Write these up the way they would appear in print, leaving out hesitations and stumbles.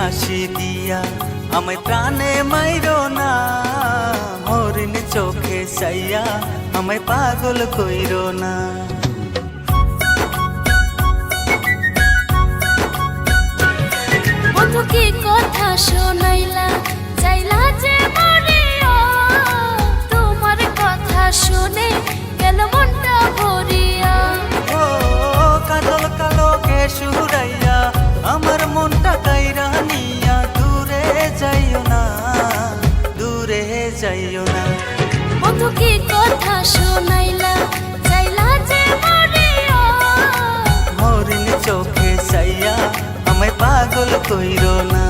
হাসি দিয়া আমায় প্রাণে মাইরো না, হরিণ চোখে চাইয়া আমায় পাগল কইরো না। বন্ধু কি কথা শোনাইলা, চাইলা যে মরিয়া, তোমার কথা শুনে গেল মনটা ভরিয়া। ও কাজল কালো কেশ উড়াইয়া আমার মনটা কাইরা নিয়া, দূরে যাইও না, দূরে যাইও না। বন্ধু কি কথা শোনাইলা, চাইলা যে মরিয়া, হরিণ চোখে চাইয়া আমায় পাগল কইরো না।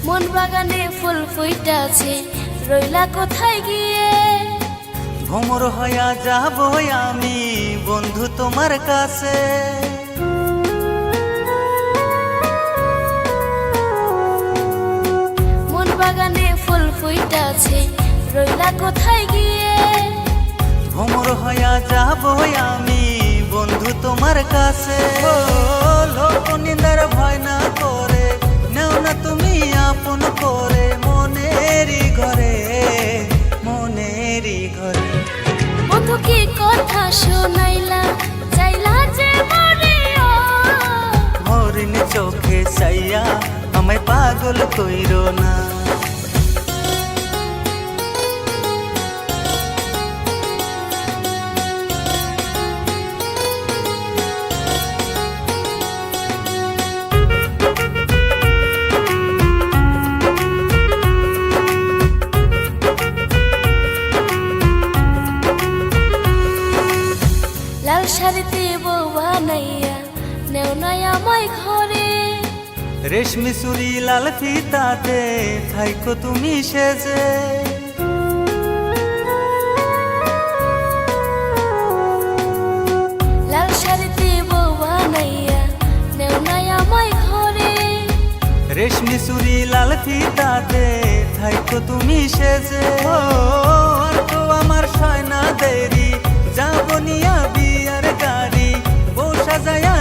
মন বাগানে ফুল ফুইটাছে, রইলা কোথায় গিয়ে? ভ্রমর হইয়া যাব আমি বন্ধু তোমার কাছে। মন বাগানে ফুল ফুইটাছে, রইলা কোথায় গিয়ে? ভ্রমর হইয়া যাব আমি বন্ধু তোমার কাছে। ও লোক নিন্দার ভয় না করে নেও না তুমি আপন করে, মনেরই ঘরে, মনেরই ঘরে। বন্ধু কি কথা শোনাইলা, চাইলা যে মরিয়া, হরিণ চোখে চাইয়া আমায় পাগল কইরো না। লাল শাড়িতে বউ বানাইয়া নেও নাই আমায় ঘরে। রেশমি চুরি লাল ফিতাতে থাইকো তুমি সেজে। লাল শাড়িতে বউ বানাইয়া নেও নাই আমায় ঘরে। রেশমি চুরি লাল ফিতাতে থাইকো তুমি সেজে। ও আর তো আমার সয় না দেরি, যাব নিয়া বিয়ার গাড়ি, বউ সাজায়া